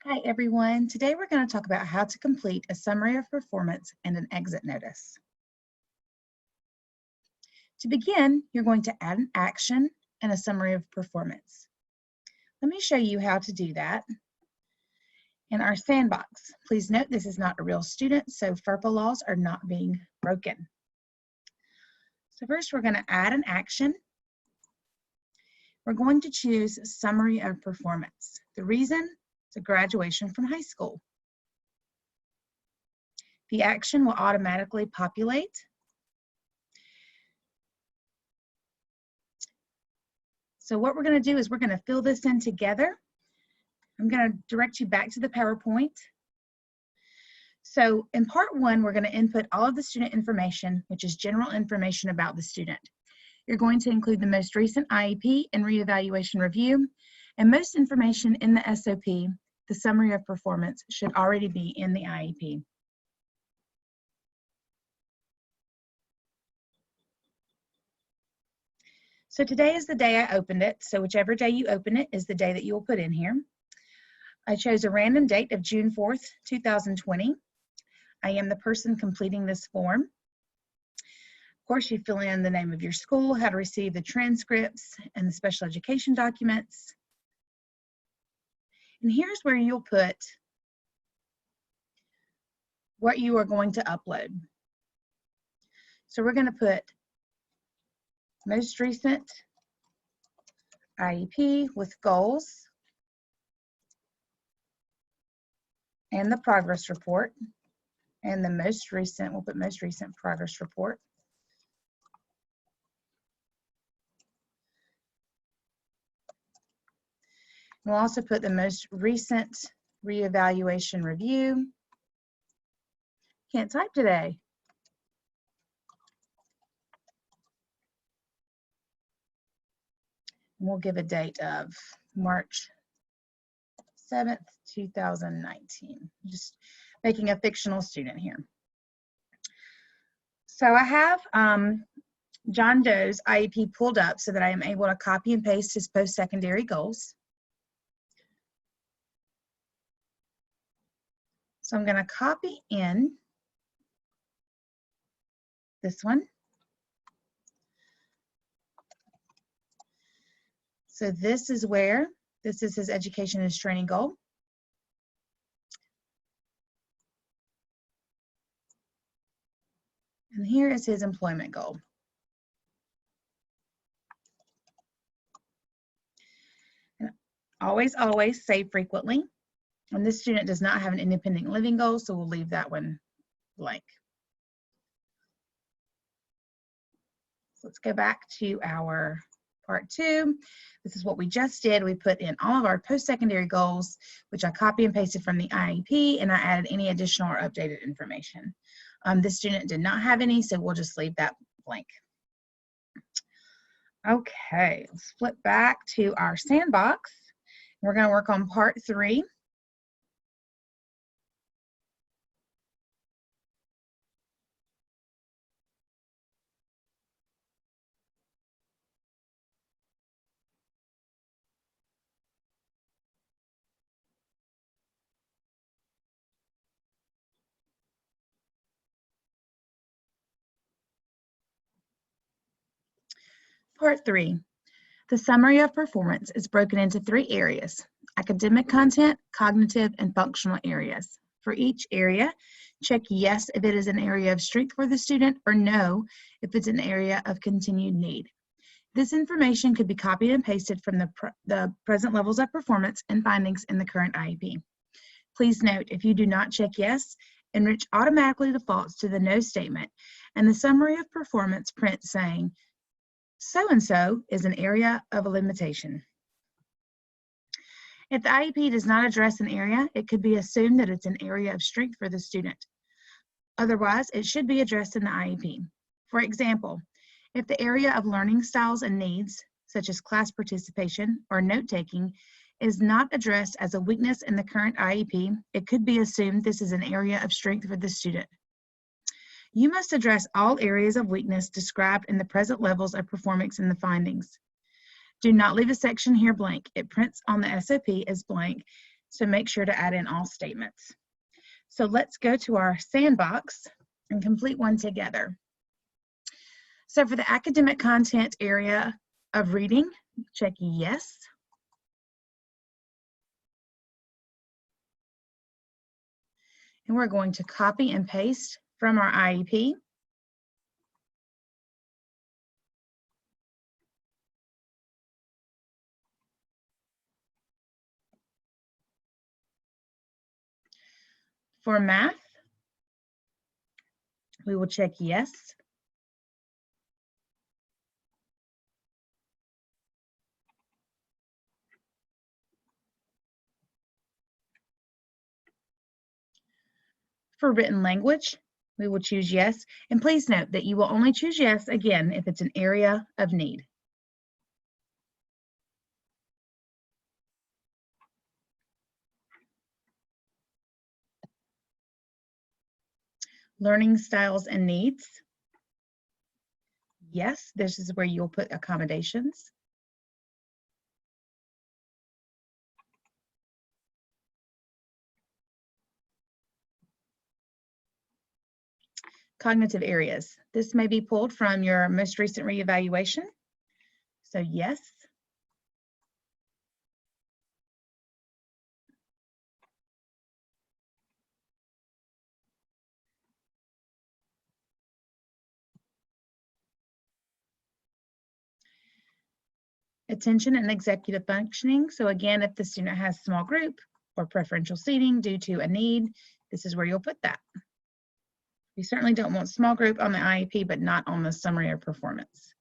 Hi everyone, today we're going to talk about how to complete a summary of performance and an exit notice. To begin, you're going to add an action and a summary of performance. Let me show you how to do that. In our sandbox, please note this is not a real student, so FERPA laws are not being broken. So first we're going to add an action. We're going to choose summary of performance. The reason? It's a graduation from high school. The action will automatically populate. So what we're going to do is we're going to fill this in together. I'm going to direct you back to the PowerPoint. So in part one, we're going to input all of the student information, which is general information about the student. You're going to include the most recent IEP and reevaluation review, and most information in the SOP, the summary of performance, should already be in the IEP. So today is the day I opened it, so whichever day you open it is the day that you will put in here. I chose a random date of June 4th, 2020. I am the person completing this form. Of course, you fill in the name of your school, how to receive the transcripts, and the special education documents. And here's where you'll put what you are going to upload. So we're going to put most recent IEP with goals and the progress report. And the most recent, we'll put most recent progress report. We'll also put the most recent reevaluation review. Can't type today. We'll give a date of March 7th, 2019. Just making a fictional student here. So I have John Doe's IEP pulled up so that I am able to copy and paste his post-secondary goals. So I'm going to copy in this one. So this is his education and training goal. And here is his employment goal. And always save frequently. And this student does not have an independent living goal, so we'll leave that one blank. So let's go back to our part two. This is what we just did. We put in all of our post-secondary goals, which I copy and pasted from the IEP, and I added any additional or updated information. This student did not have any, so we'll just leave that blank. Okay, let's flip back to our sandbox. We're going to work on part three. Part three, the summary of performance is broken into three areas: academic content, cognitive, and functional areas. For each area, check yes if it is an area of strength for the student, or no if it's an area of continued need. This information could be copied and pasted from the present levels of performance and findings in the current IEP. Please note, if you do not check yes, Enrich automatically defaults to the no statement, and the summary of performance prints saying, so-and-so is an area of a limitation. If the IEP does not address an area, it could be assumed that it's an area of strength for the student. Otherwise, it should be addressed in the IEP. For example, if the area of learning styles and needs, such as class participation or note-taking, is not addressed as a weakness in the current IEP, it could be assumed this is an area of strength for the student. You must address all areas of weakness described in the present levels of performance in the findings. Do not leave a section here blank. It prints on the SOP as blank, So make sure to add in all statements. So let's go to our sandbox and complete one together. So for the academic content area of reading, check yes. And we're going to copy and paste from our IEP. For math, we will check yes. For written language, we will choose yes. And please note that you will only choose yes, again, if it's an area of need. Learning styles and needs. Yes, this is where you'll put accommodations. Cognitive areas. This may be pulled from your most recent reevaluation. So yes. Attention and executive functioning. So again, if the student has small group or preferential seating due to a need, this is where you'll put that. We certainly don't want small group on the IEP, but not on the summary of performance.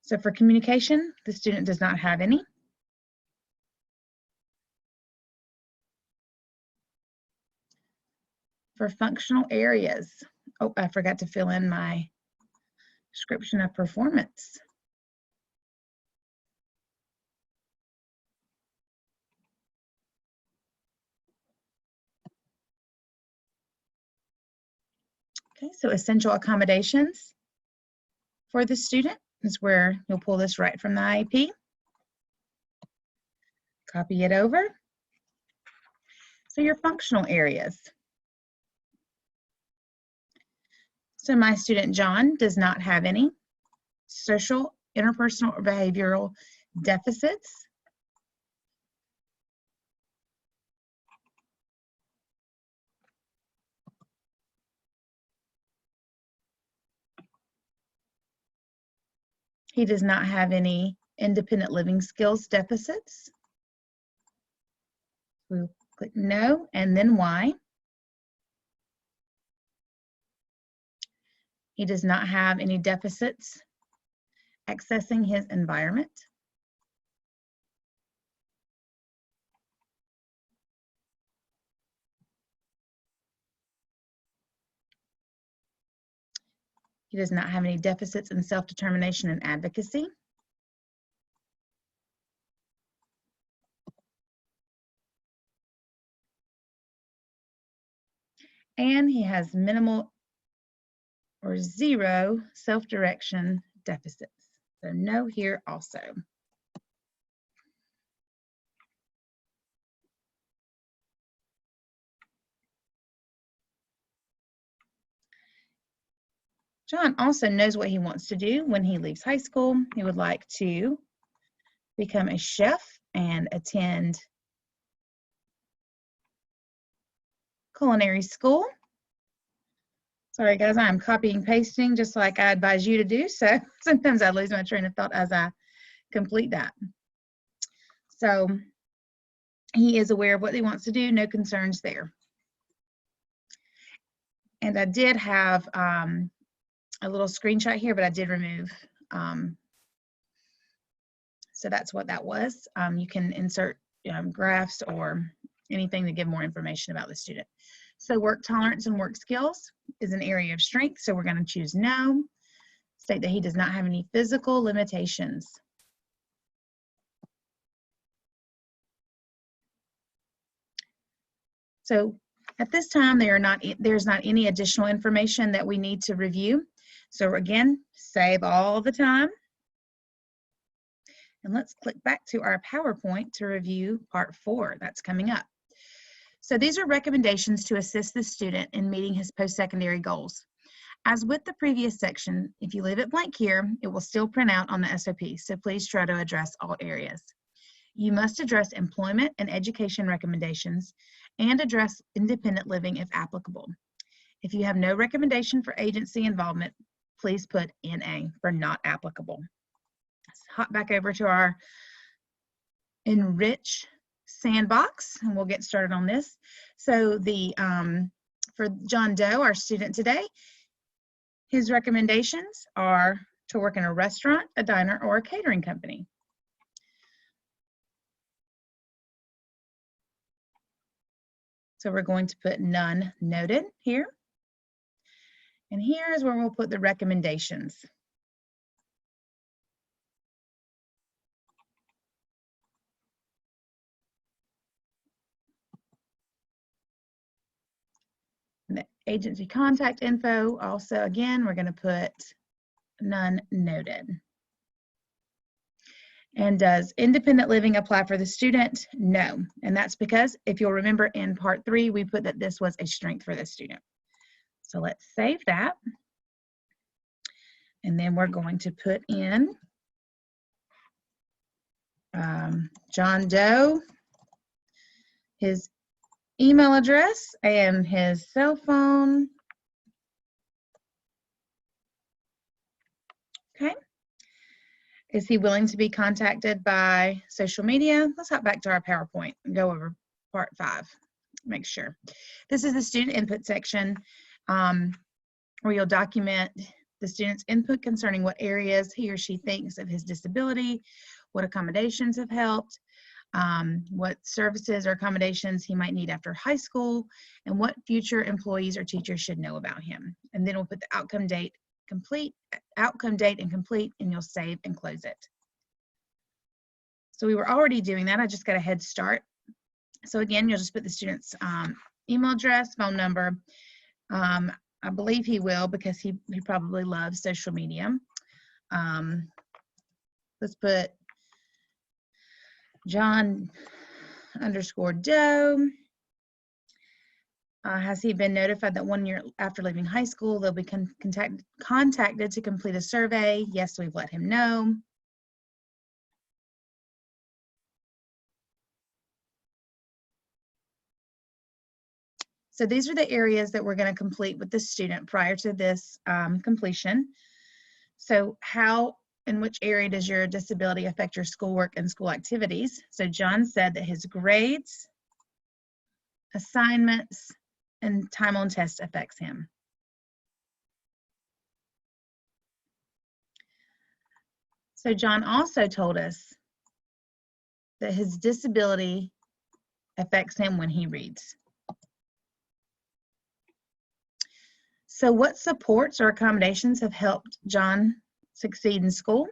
So for communication, the student does not have any. For functional areas, oh, I forgot to fill in my description of performance. Okay, so essential accommodations for the student is where you'll pull this right from the IEP. Copy it over. So your functional areas. So my student John does not have any social, interpersonal, or behavioral deficits. He does not have any independent living skills deficits. We'll click no, and then why. He does not have any deficits accessing his environment. He does not have any deficits in self-determination and advocacy. And he has minimal or zero self-direction deficits. So no here also. John also knows what he wants to do when he leaves high school. He would like to become a chef and attend culinary school. Sorry guys, I'm copying pasting just like I advise you to do. So sometimes I lose my train of thought as I complete that. So he is aware of what he wants to do, no concerns there. And I did have a little screenshot here, but I did remove. So that's what that was. You can insert graphs or anything to give more information about the student. So work tolerance and work skills is an area of strength. So we're going to choose no. State that he does not have any physical limitations. So at this time, there's not any additional information that we need to review. So again, save all the time. And let's click back to our PowerPoint to review part 4 that's coming up. So these are recommendations to assist the student in meeting his post-secondary goals. As with the previous section, if you leave it blank here, it will still print out on the SOP, so please try to address all areas. You must address employment and education recommendations and address independent living if applicable. If you have no recommendation for agency involvement, please put NA for not applicable. Let's hop back over to our Enrich sandbox and we'll get started on this. So for John Doe, our student today, his recommendations are to work in a restaurant, a diner, or a catering company. So we're going to put none noted here. And here is where we'll put the recommendations. The agency contact info, also again, we're going to put none noted. And does independent living apply for the student? No. And that's because if you'll remember in part 3, we put that this was a strength for the student. So let's save that. And then we're going to put in John Doe, his email address and his cell phone. Okay. Is he willing to be contacted by social media? Let's hop back to our PowerPoint and go over part 5. Make sure. This is the student input section where you'll document the student's input concerning what areas he or she thinks of his disability, what accommodations have helped, what services or accommodations he might need after high school, and what future employees or teachers should know about him. And then we'll put the outcome date and complete, and you'll save and close it. So we were already doing that. I just got a head start. So again, you'll just put the student's email address, phone number. I believe he will because he probably loves social media. Let's put John _ Doe. Has he been notified that 1 year after leaving high school, they'll be contacted to complete a survey? Yes, we've let him know. So these are the areas that we're going to complete with the student prior to this completion. So how and which area does your disability affect your schoolwork and school activities? So John said that his grades, assignments, and time on test affects him. So John also told us that his disability affects him when he reads. So what supports or accommodations have helped John succeed in school?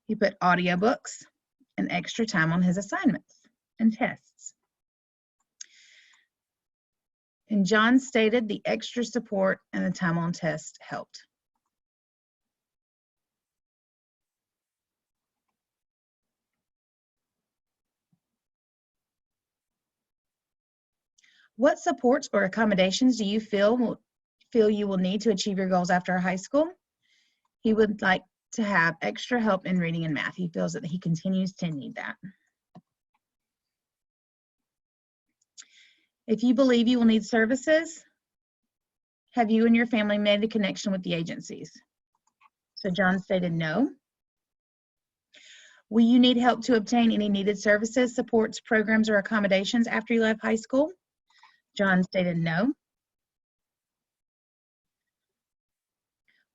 He put audiobooks and extra time on his assignments and tests. And John stated the extra support and the time on test helped. What supports or accommodations do you feel you will need to achieve your goals after high school? He would like to have extra help in reading and math. He feels that he continues to need that. If you believe you will need services, have you and your family made a connection with the agencies? So John stated no. Will you need help to obtain any needed services, supports, programs, or accommodations after you left high school? John stated no.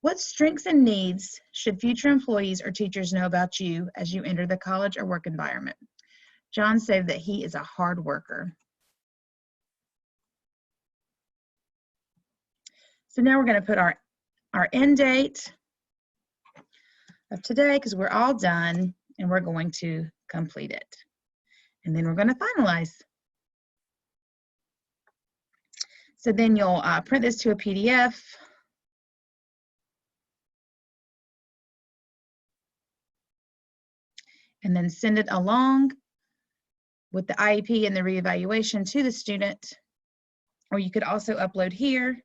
What strengths and needs should future employees or teachers know about you as you enter the college or work environment? John said that he is a hard worker. So now we're going to put our end date of today because we're all done and we're going to complete it. And then we're going to finalize. So then you'll print this to a PDF. and then send it along with the IEP and the reevaluation to the student. Or you could also upload here.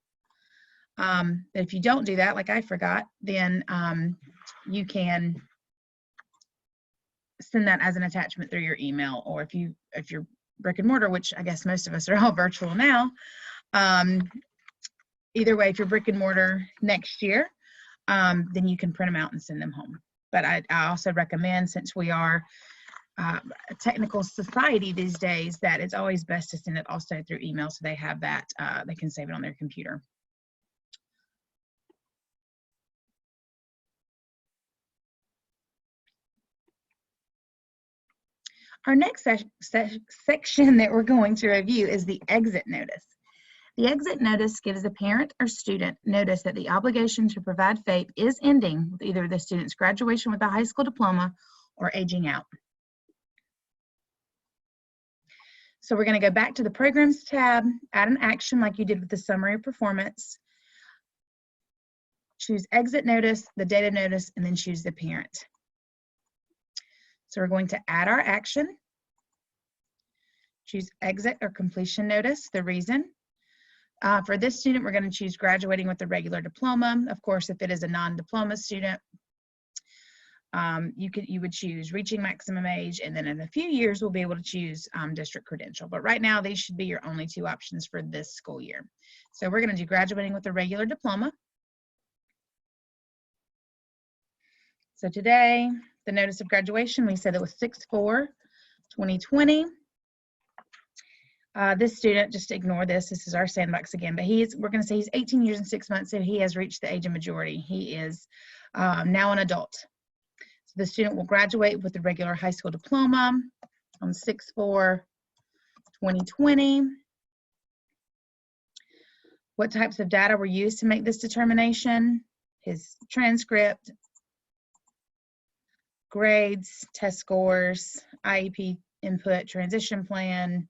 But if you don't do that, like I forgot, then you can send that as an attachment through your email, or if you're brick and mortar, which I guess most of us are all virtual now. Either way, if you're brick and mortar next year, then you can print them out and send them home. But I also recommend, since we are a technical society these days, that it's always best to send it also through email, so they have that, they can save it on their computer. Our next section that we're going to review is the exit notice. The exit notice gives the parent or student notice that the obligation to provide FAPE is ending with either the student's graduation with a high school diploma or aging out. So we're going to go back to the Programs tab, add an action like you did with the Summary of Performance, choose Exit Notice, the Data Notice, and then choose the parent. So we're going to add our action, choose Exit or Completion Notice, the reason. For this student, we're going to choose graduating with a regular diploma. Of course, if it is a non-diploma student, you would choose reaching maximum age, and then in a few years, we'll be able to choose district credential. But right now, these should be your only two options for this school year. So we're going to do graduating with a regular diploma. So today, the notice of graduation, we said it was 6/4/2020. This student, just ignore this. This is our sandbox again, but we're going to say he's 18 years and 6 months, so he has reached the age of majority. He is now an adult. So the student will graduate with a regular high school diploma on 6/4/2020. What types of data were used to make this determination? His transcript, grades, test scores, IEP input, transition plan,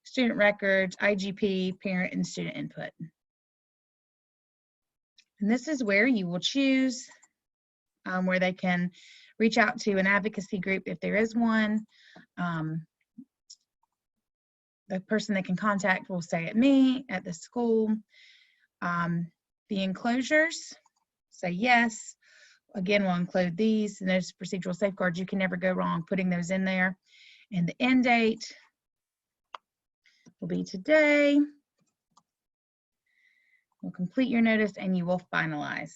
student records, IGP, parent and student input. And this is where you will choose where they can reach out to an advocacy group if there is one. The person they can contact will say at me, at the school. The enclosures, say yes. Again, we'll include these, and those procedural safeguards. You can never go wrong putting those in there. And the end date will be today. We'll complete your notice and you will finalize.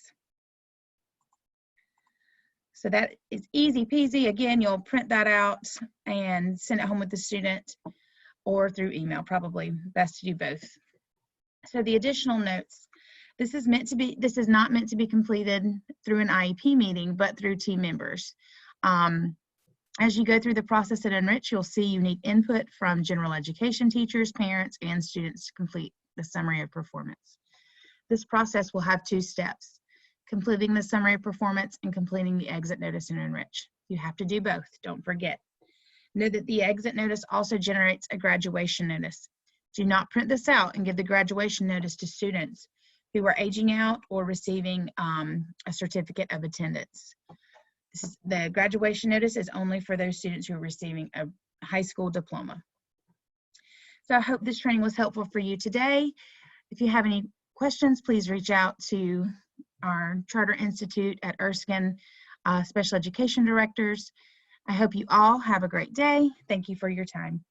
So that is easy peasy. Again, you'll print that out and send it home with the student, or through email, probably best to do both. So the additional notes, this is not meant to be completed through an IEP meeting, but through team members. As you go through the process at Enrich, you'll see you need input from general education teachers, parents, and students to complete the Summary of Performance. This process will have 2 steps: completing the Summary of Performance and completing the exit notice in Enrich. You have to do both, don't forget. Know that the exit notice also generates a graduation notice. Do not print this out and give the graduation notice to students who are aging out or receiving a certificate of attendance. The graduation notice is only for those students who are receiving a high school diploma. So I hope this training was helpful for you today. If you have any questions, please reach out to our Charter Institute at Erskine Special Education Directors. I hope you all have a great day. Thank you for your time.